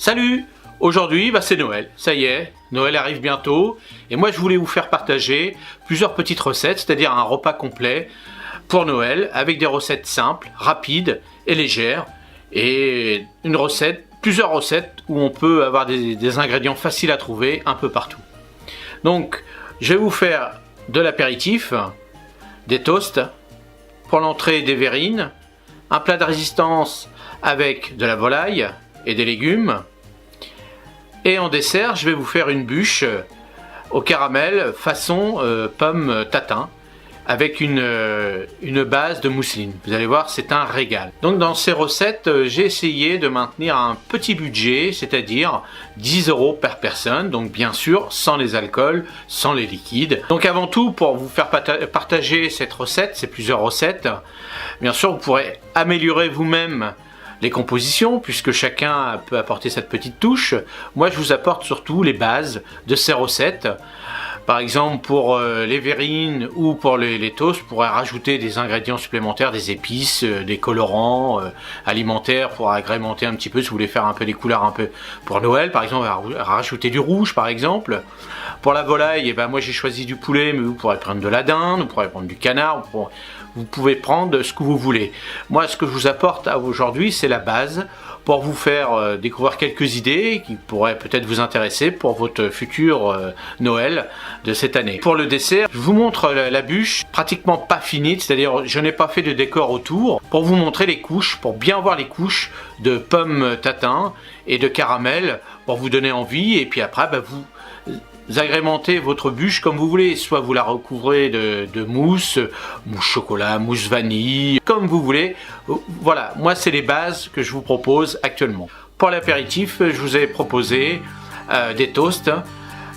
Salut! Aujourd'hui, c'est Noël, ça y est, Noël arrive bientôt et moi je voulais vous faire partager plusieurs petites recettes, c'est-à-dire un repas complet pour Noël avec des recettes simples, rapides et légères et plusieurs recettes où on peut avoir des ingrédients faciles à trouver un peu partout. Donc je vais vous faire de l'apéritif, des toasts, pour l'entrée des verrines, un plat de résistance avec de la volaille et des légumes. Et en dessert, je vais vous faire une bûche au caramel façon pomme tatin avec une base de mousseline. Vous allez voir, c'est un régal. Donc dans ces recettes, j'ai essayé de maintenir un petit budget, c'est-à-dire 10 € par personne. Donc bien sûr, sans les alcools, sans les liquides. Donc avant tout, pour vous faire partager cette recette, ces plusieurs recettes, bien sûr, vous pourrez améliorer vous-même les compositions, puisque chacun peut apporter cette petite touche. Moi, je vous apporte surtout les bases de ces recettes. Par exemple, pour les verrines ou pour les toasts, vous pourrez rajouter des ingrédients supplémentaires, des épices, des colorants alimentaires pour agrémenter un petit peu, si vous voulez faire un peu des couleurs un peu pour Noël. Par exemple, rajouter du rouge, par exemple. Pour la volaille, moi j'ai choisi du poulet, mais vous pourrez prendre de la dinde, vous pourrez prendre du canard, vous pouvez prendre ce que vous voulez. Moi, ce que je vous apporte aujourd'hui, c'est la base pour vous faire découvrir quelques idées qui pourraient peut-être vous intéresser pour votre futur Noël de cette année. Pour le dessert, je vous montre la bûche pratiquement pas finie, c'est-à-dire je n'ai pas fait de décor autour, pour vous montrer les couches, pour bien voir les couches de pommes tatin et de caramel, pour vous donner envie, et puis après vous agrémentez votre bûche comme vous voulez, soit vous la recouvrez de mousse chocolat, mousse vanille, comme vous voulez. Voilà, moi c'est les bases que je vous propose actuellement. Pour l'apéritif, je vous ai proposé des toasts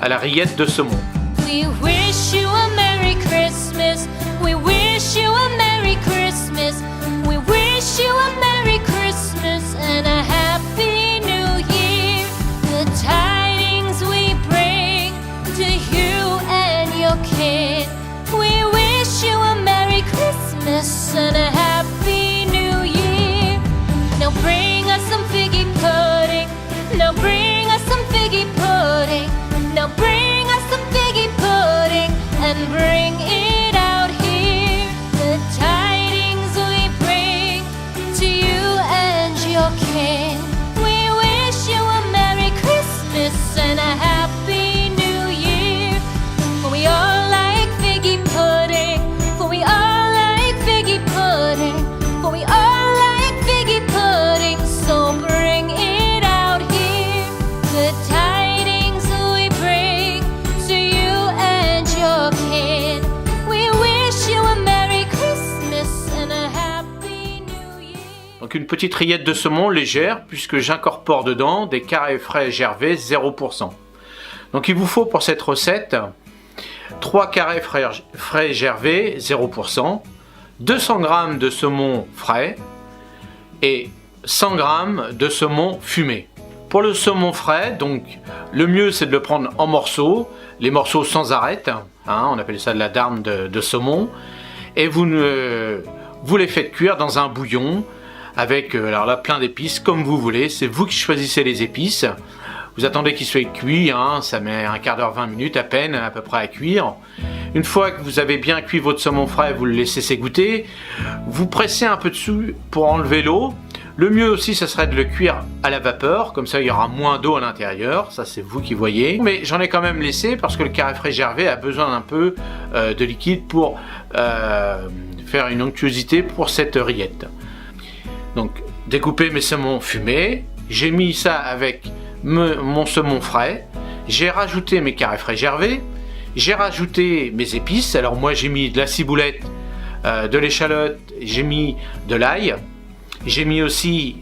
à la rillette de saumon. We wish you a Merry Christmas. We wish you a Merry Christmas. We wish you a Merry Christmas and a Happy New Year. The tidings we bring to you and your kid. We wish you a Merry Christmas and a Happy New Year. Now bring us some figgy pudding. Now bring us some figgy pudding. Now bring us some figgy pudding and bring it out here. The tidings we bring to you and your kin. We wish you a Merry Christmas and a Happy New Year. For we all like figgy pudding. For we all like figgy pudding. For we all like figgy pudding. So bring it out here. The tidings we bring to you and your kin. We wish you a Merry Christmas and a Happy New Year. Donc une petite rillette de saumon légère, puisque j'incorpore dedans des carrés frais gervais 0%. Donc il vous faut pour cette recette 3 carrés frais gervais 0%, 200 g de saumon frais et 100 g de saumon fumé. Pour le saumon frais, donc le mieux c'est de le prendre en morceaux, les morceaux sans arête, on appelle ça de la darne de saumon, et vous les faites cuire dans un bouillon avec alors là, plein d'épices comme vous voulez, c'est vous qui choisissez les épices. Vous attendez qu'il soit cuit, ça met un quart d'heure, 20 minutes à peine à peu près à cuire. Une fois que vous avez bien cuit votre saumon frais, vous le laissez s'égoutter, vous pressez un peu dessus pour enlever l'eau. Le mieux aussi, ça serait de le cuire à la vapeur, comme ça il y aura moins d'eau à l'intérieur, ça c'est vous qui voyez. Mais j'en ai quand même laissé parce que le carré frais gervais a besoin d'un peu de liquide pour faire une onctuosité pour cette rillette. Donc découpez mes saumons fumés, j'ai mis ça avec mon saumon frais, j'ai rajouté mes carrés frais gervais, j'ai rajouté mes épices. Alors moi j'ai mis de la ciboulette, de l'échalote, j'ai mis de l'ail. J'ai mis aussi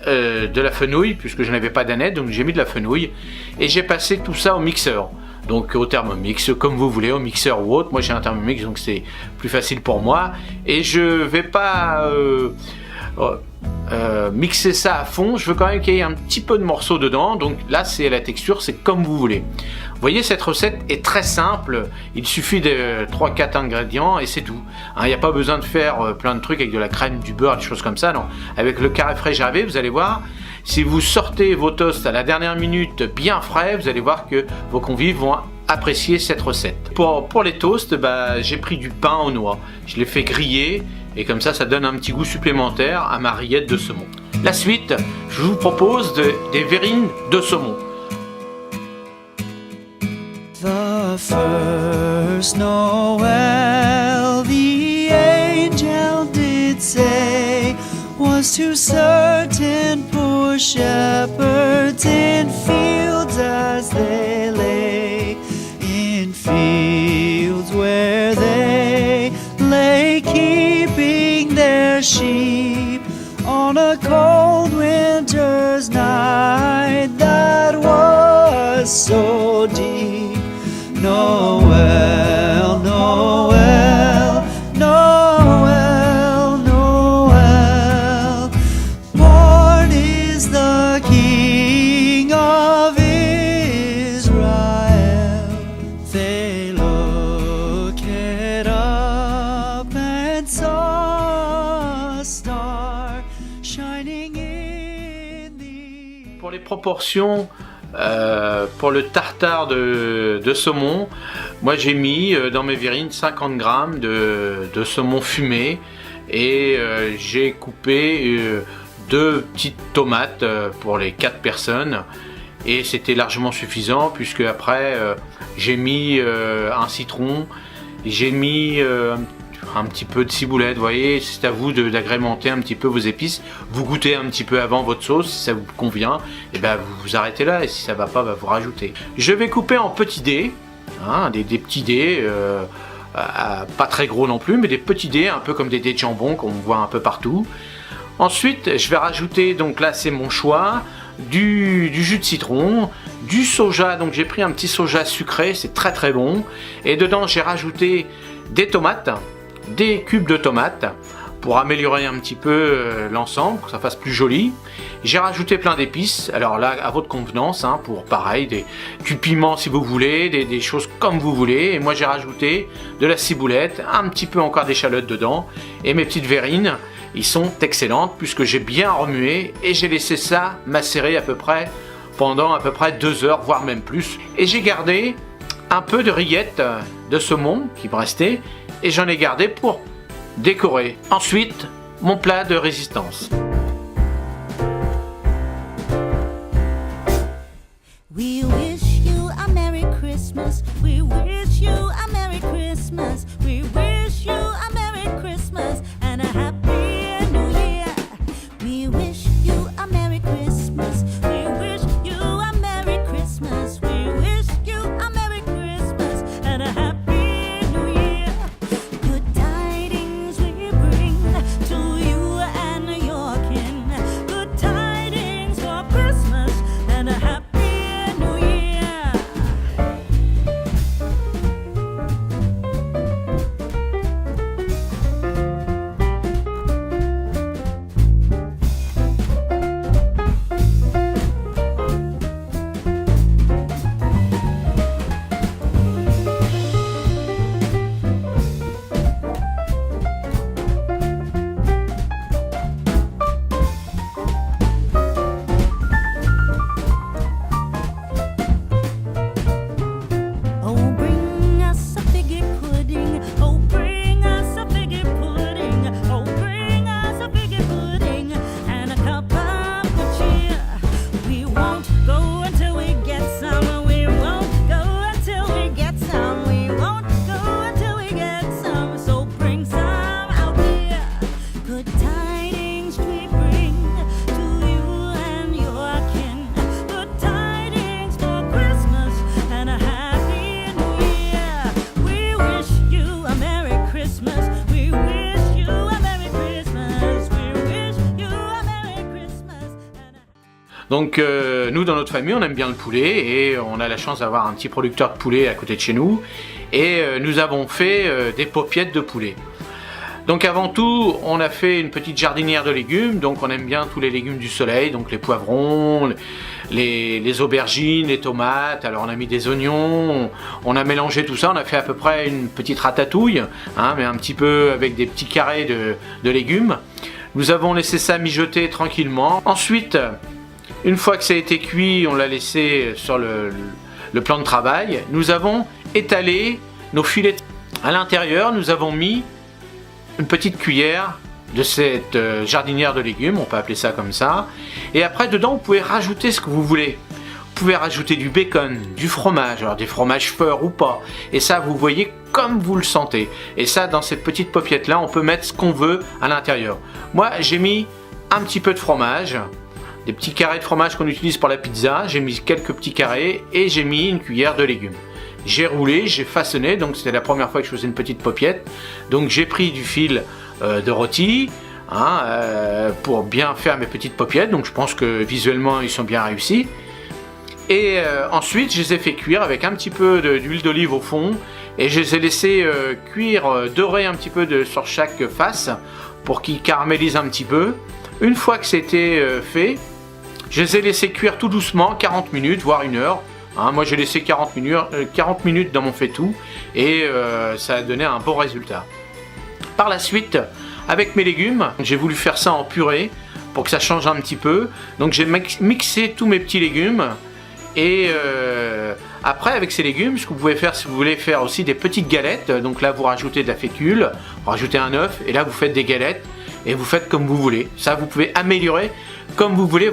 de la fenouil, puisque je n'avais pas d'aneth, donc j'ai mis de la fenouil. Et j'ai passé tout ça au mixeur. Donc au Thermomix, comme vous voulez, au mixeur ou autre. Moi j'ai un Thermomix, donc c'est plus facile pour moi. Et je vais pas mixer ça à fond. Je veux quand même qu'il y ait un petit peu de morceaux dedans. Donc là c'est la texture, c'est comme vous voulez. Vous voyez, cette recette est très simple, il suffit de 3-4 ingrédients et c'est tout. Il n'y a pas besoin de faire plein de trucs avec de la crème, du beurre, des choses comme ça, non. Avec le carré frais gervais, vous allez voir, Si vous sortez vos toasts à la dernière minute bien frais, vous allez voir que vos convives vont apprécier cette recette. Pour les toasts, j'ai pris du pain aux noix. Je l'ai fait griller et comme ça donne un petit goût supplémentaire à ma rillette de saumon. La suite, je vous propose des verrines de saumon. The first Noel, the angel did say, was to certain poor shepherds in fields as they lay, in fields where they lay keeping their sheep on a cold winter's night that was so deep. Noel, Noel, Noel, Noel, born is the King of Israel. They looked up and saw a star shining in the... Pour les proportions, pour le tartare de saumon, moi j'ai mis dans mes verrines 50 grammes de saumon fumé et j'ai coupé 2 petites tomates pour les 4 personnes et c'était largement suffisant puisque après j'ai mis un citron, j'ai mis un petit peu de ciboulette, vous voyez, c'est à vous d'agrémenter un petit peu vos épices. Vous goûtez un petit peu avant votre sauce, si ça vous convient, et vous arrêtez là, et si ça va pas, vous rajoutez. Je vais couper en petits dés, des petits dés, pas très gros non plus, mais des petits dés, un peu comme des dés de jambon qu'on voit un peu partout. Ensuite, je vais rajouter, donc là c'est mon choix, du jus de citron, du soja, donc j'ai pris un petit soja sucré, c'est très très bon, et dedans j'ai rajouté des tomates, des cubes de tomates pour améliorer un petit peu l'ensemble, que ça fasse plus joli. J'ai rajouté plein d'épices, alors là à votre convenance, pour pareil, du piment si vous voulez, des choses comme vous voulez. Et moi j'ai rajouté de la ciboulette, un petit peu encore d'échalote dedans, et mes petites verrines, ils sont excellentes puisque j'ai bien remué et j'ai laissé ça macérer pendant à peu près 2 heures, voire même plus. Et j'ai gardé un peu de rillettes de saumon qui me restait et j'en ai gardé pour décorer. Ensuite, mon plat de résistance. We wish you a Merry Christmas. We wish you a Merry Christmas. We wish you a Merry Christmas and a Happy New Year. We wish you a Merry Christmas. We wish you a Merry Christmas. We wish you a Merry Christmas and a Happy New Year. Good tidings we bring to you and your kin. Good tidings for Christmas and a Happy Donc nous dans notre famille on aime bien le poulet et on a la chance d'avoir un petit producteur de poulet à côté de chez nous et nous avons fait des paupiettes de poulet. Donc avant tout on a fait une petite jardinière de légumes, donc on aime bien tous les légumes du soleil, donc les poivrons, les aubergines, les tomates, alors on a mis des oignons, on a mélangé tout ça, on a fait à peu près une petite ratatouille, mais un petit peu avec des petits carrés de légumes. Nous avons laissé ça mijoter tranquillement. Ensuite, Une fois que ça a été cuit, on l'a laissé sur le plan de travail. Nous avons étalé nos filets. À l'intérieur, nous avons mis une petite cuillère de cette jardinière de légumes, on peut appeler ça comme ça. Et après, dedans, vous pouvez rajouter ce que vous voulez. Vous pouvez rajouter du bacon, du fromage, alors des fromages feurs ou pas. Et ça, vous voyez comme vous le sentez. Et ça, dans cette petite paupiette-là, on peut mettre ce qu'on veut à l'intérieur. Moi, j'ai mis un petit peu de fromage, des petits carrés de fromage qu'on utilise pour la pizza. J'ai mis quelques petits carrés et j'ai mis une cuillère de légumes. J'ai roulé, j'ai façonné, donc c'était la première fois que je faisais une petite paupiette. Donc j'ai pris du fil de rôti pour bien faire mes petites paupiettes. Donc je pense que visuellement, ils sont bien réussis. Et ensuite, je les ai fait cuire avec un petit peu d'huile d'olive au fond. Et je les ai laissés cuire, dorer un petit peu sur chaque face pour qu'ils caramélisent un petit peu. Une fois que c'était fait, je les ai laissés cuire tout doucement, 40 minutes, voire 1 heure. Moi, j'ai laissé 40 minutes dans mon faitout et ça a donné un bon résultat. Par la suite, avec mes légumes, j'ai voulu faire ça en purée pour que ça change un petit peu. Donc, j'ai mixé tous mes petits légumes. Et après, avec ces légumes, ce que vous pouvez faire, si vous voulez faire aussi des petites galettes, donc là vous rajoutez de la fécule, vous rajoutez un œuf, et là vous faites des galettes, et vous faites comme vous voulez. Ça, vous pouvez améliorer comme vous voulez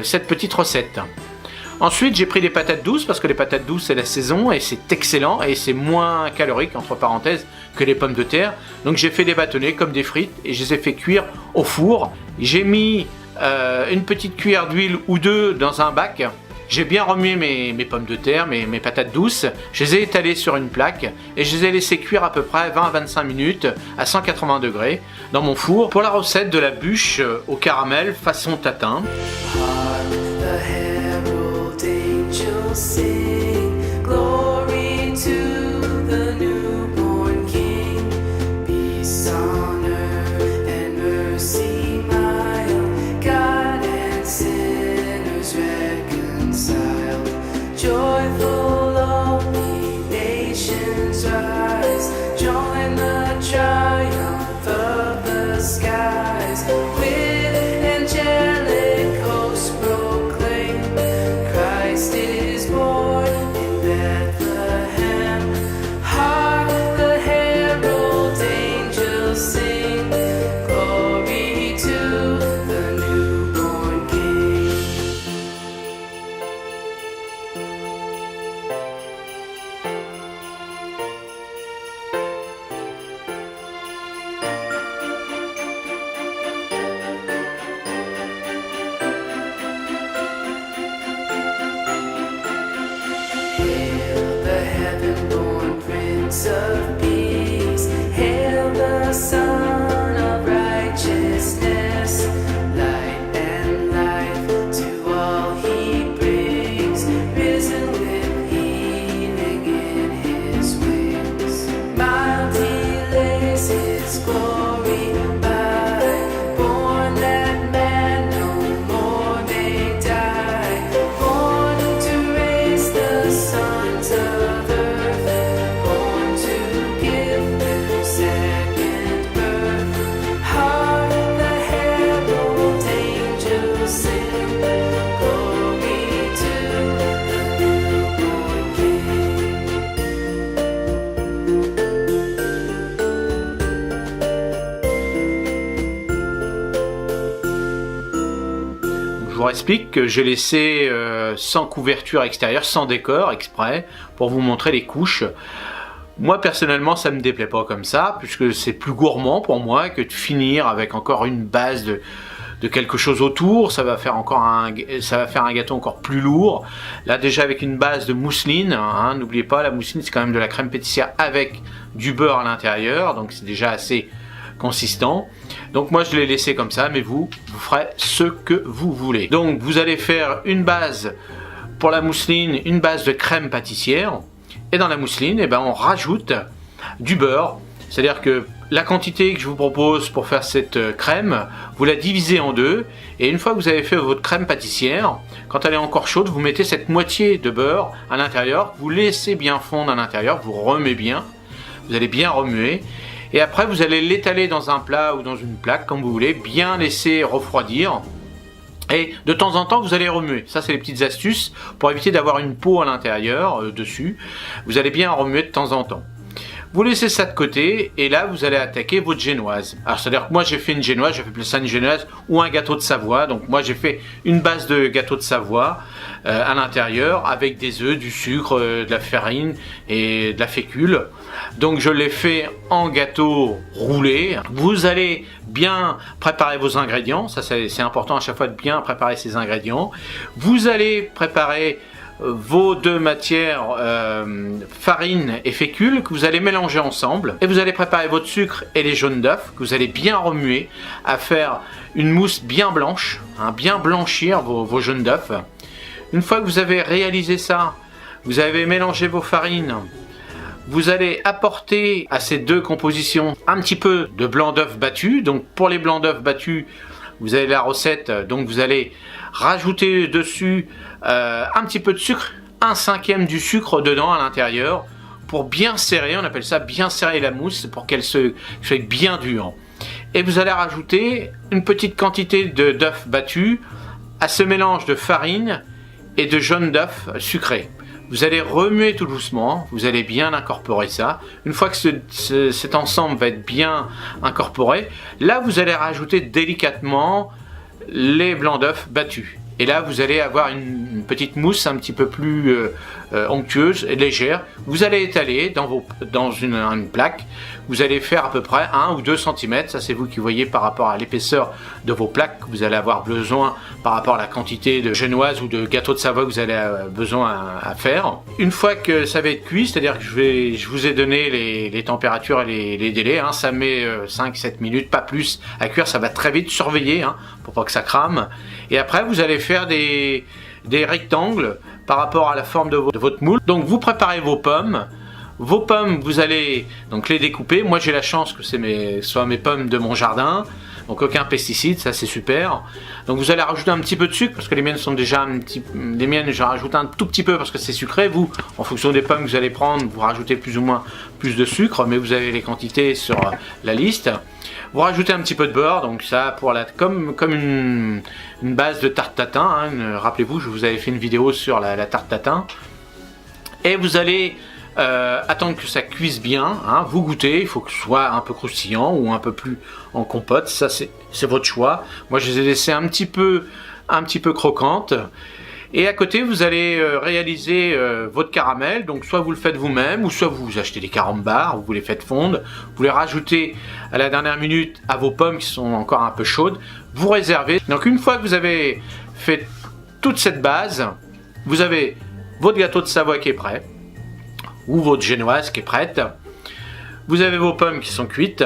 cette petite recette. Ensuite, j'ai pris des patates douces, parce que les patates douces, c'est la saison, et c'est excellent, et c'est moins calorique, entre parenthèses, que les pommes de terre. Donc j'ai fait des bâtonnets comme des frites, et je les ai fait cuire au four. J'ai mis une petite cuillère d'huile ou deux dans un bac. J'ai bien remué mes pommes de terre, mes patates douces, je les ai étalées sur une plaque et je les ai laissées cuire à peu près 20 à 25 minutes à 180 degrés dans mon four pour la recette de la bûche au caramel façon tatin. Joyful, lonely nations rise, join the triumph of the skies. With angelic hosts proclaim, Christ is born in Bethlehem. Hark the herald angels sing, glory to the newborn King. Hail the heaven-born Prince of Peace, hail the Son of Righteousness, light and life to all he brings, risen with healing in his wings. Mild he lays his glory by, born that man no more may die, born to raise the sons of earth, born to give them second birth. Hark the herald angels sing, glory to the newborn King. Je vous explique que j'ai laissé sans couverture extérieure, sans décor exprès, pour vous montrer les couches. Moi personnellement ça me déplaît pas comme ça, puisque c'est plus gourmand pour moi que de finir avec encore une base de quelque chose autour. Ça va faire un gâteau encore plus lourd. Là déjà avec une base de mousseline, n'oubliez pas, la mousseline c'est quand même de la crème pâtissière avec du beurre à l'intérieur, donc c'est déjà assez consistant. Donc moi je l'ai laissé comme ça, mais vous ferez ce que vous voulez. Donc vous allez faire une base pour la mousseline, une base de crème pâtissière, et dans la mousseline on rajoute du beurre. C'est-à-dire que la quantité que je vous propose pour faire cette crème, vous la divisez en deux, et une fois que vous avez fait votre crème pâtissière, quand elle est encore chaude, vous mettez cette moitié de beurre à l'intérieur, vous laissez bien fondre à l'intérieur, vous remuez bien, vous allez bien remuer. Et après, vous allez l'étaler dans un plat ou dans une plaque, comme vous voulez, bien laisser refroidir. Et de temps en temps, vous allez remuer. Ça, c'est les petites astuces pour éviter d'avoir une peau à l'intérieur, dessus. Vous allez bien remuer de temps en temps. Vous laissez ça de côté et là, vous allez attaquer votre génoise. Alors, c'est-à-dire que moi, j'ai fait une génoise, j'ai fait ça une génoise ou un gâteau de Savoie. Donc, moi, j'ai fait une base de gâteau de Savoie à l'intérieur avec des œufs, du sucre, de la farine et de la fécule. Donc, je l'ai fait en gâteau roulé. Vous allez bien préparer vos ingrédients. Ça, c'est important à chaque fois de bien préparer ses ingrédients. Vous allez préparer vos deux matières, farine et fécule, que vous allez mélanger ensemble, et vous allez préparer votre sucre et les jaunes d'œufs que vous allez bien remuer à faire une mousse bien blanche, hein, bien blanchir vos jaunes d'œufs. Une fois que vous avez réalisé ça, vous avez mélangé vos farines, vous allez apporter à ces deux compositions un petit peu de blanc d'œuf battu. Donc pour les blancs d'œuf battus, vous avez la recette, donc vous allez rajouter dessus un petit peu de sucre, 1/5 du sucre dedans à l'intérieur, pour bien serrer, on appelle ça bien serrer la mousse, pour qu'elle soit bien dure. Et vous allez rajouter une petite quantité d'œufs battus à ce mélange de farine et de jaune d'œuf sucré. Vous allez remuer tout doucement, vous allez bien incorporer ça. Une fois que cet ensemble va être bien incorporé, là vous allez rajouter délicatement les blancs d'œufs battus. Et là vous allez avoir une petite mousse un petit peu plus onctueuse et légère. Vous allez étaler dans une plaque. Vous allez faire à peu près 1 ou 2 cm. Ça c'est vous qui voyez par rapport à l'épaisseur de vos plaques que vous allez avoir besoin par rapport à la quantité de génoise ou de gâteau de Savoie que vous allez avoir besoin à faire. Une fois que ça va être cuit, c'est-à-dire que je vous ai donné les températures et les délais, hein, ça met 5-7 minutes, pas plus à cuire, ça va très vite, surveiller hein, pour pas que ça crame. Et après vous allez faire des rectangles par rapport à la forme de votre moule. Donc vous préparez vos pommes. Vos pommes, vous allez donc les découper. Moi j'ai la chance que ce soit mes pommes de mon jardin, donc aucun pesticide, ça c'est super. Donc vous allez rajouter un petit peu de sucre parce que les miennes sont déjà les miennes, je rajoute un tout petit peu parce que c'est sucré. Vous, en fonction des pommes que vous allez prendre, vous rajoutez plus ou moins plus de sucre, mais vous avez les quantités sur la liste. Vous rajoutez un petit peu de beurre, donc ça pour comme une base de tarte tatin. Hein. Rappelez-vous, je vous avais fait une vidéo sur la tarte tatin. Et vous allez attendre que ça cuise bien, hein, vous goûtez, il faut que ce soit un peu croustillant ou un peu plus en compote, ça c'est votre choix. Moi je les ai laissées un petit peu croquantes. Et à côté vous allez réaliser votre caramel, donc soit vous le faites vous-même, ou soit vous achetez des carambars, vous les faites fondre, vous les rajoutez à la dernière minute à vos pommes qui sont encore un peu chaudes, vous réservez. Donc une fois que vous avez fait toute cette base, vous avez votre gâteau de Savoie qui est prêt, ou votre génoise qui est prête. Vous avez vos pommes qui sont cuites.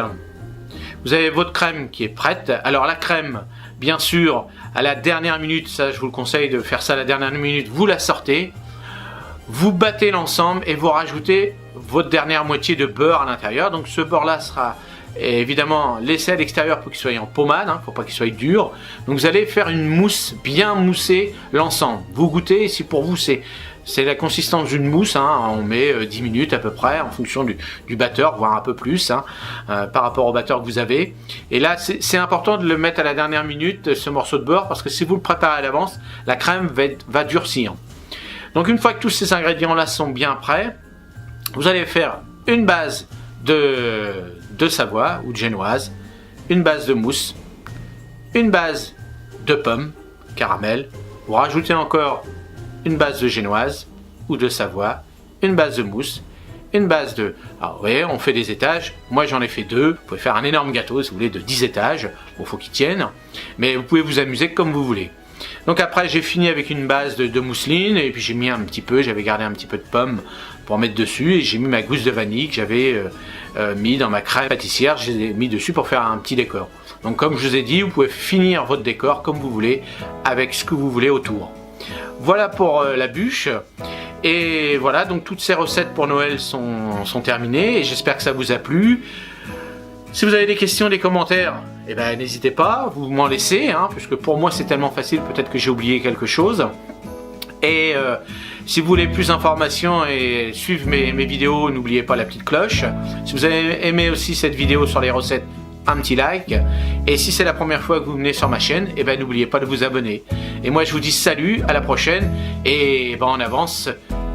Vous avez votre crème qui est prête. Alors la crème, bien sûr, à la dernière minute, ça je vous le conseille de faire ça à la dernière minute, vous la sortez, vous battez l'ensemble et vous rajoutez votre dernière moitié de beurre à l'intérieur. Donc ce beurre là sera évidemment laissé à l'extérieur pour qu'il soit en pommade, hein, pour pas qu'il soit dur. Donc vous allez faire une mousse, bien mousser l'ensemble. Vous goûtez, si pour vous c'est la consistance d'une mousse, hein, on met 10 minutes à peu près en fonction du batteur, voire un peu plus hein, par rapport au batteur que vous avez. Et là c'est important de le mettre à la dernière minute, ce morceau de beurre, parce que si vous le préparez à l'avance, la crème va durcir. Donc une fois que tous ces ingrédients là sont bien prêts, vous allez faire une base de Savoie ou de génoise, une base de mousse, une base de pommes, caramel, vous rajoutez encore une base de génoise ou de Savoie, une base de mousse, une base de... Alors vous voyez, on fait des étages, moi j'en ai fait 2, vous pouvez faire un énorme gâteau si vous voulez de 10 étages, bon faut qu'il tienne, mais vous pouvez vous amuser comme vous voulez. Donc après j'ai fini avec une base de mousseline, et puis j'ai mis un petit peu, j'avais gardé un petit peu de pommes pour mettre dessus, et j'ai mis ma gousse de vanille que j'avais mis dans ma crème pâtissière, je les ai mis dessus pour faire un petit décor. Donc comme je vous ai dit, vous pouvez finir votre décor comme vous voulez, avec ce que vous voulez autour. Voilà pour la bûche. Et voilà, donc toutes ces recettes pour Noël sont terminées, et j'espère que ça vous a plu. Si vous avez des questions, des commentaires, eh ben, n'hésitez pas, vous m'en laissez, hein, puisque pour moi c'est tellement facile, peut-être que j'ai oublié quelque chose. Et si vous voulez plus d'informations et suivre mes vidéos, n'oubliez pas la petite cloche. Si vous avez aimé aussi cette vidéo sur les recettes un petit like. Et si c'est la première fois que vous venez sur ma chaîne, et ben n'oubliez pas de vous abonner. Et moi je vous dis salut, à la prochaine. Et ben en avance,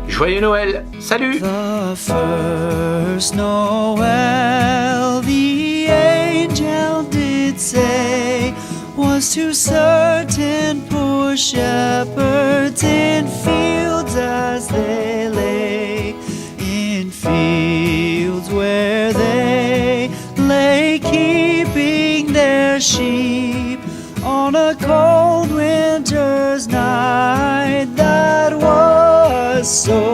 joyeux Noël. Salut! The first Noel, the angel did say, was to certain poor shepherds in fields as they lay, in fields where they lay keeping their sheep on a cold winter's night that was so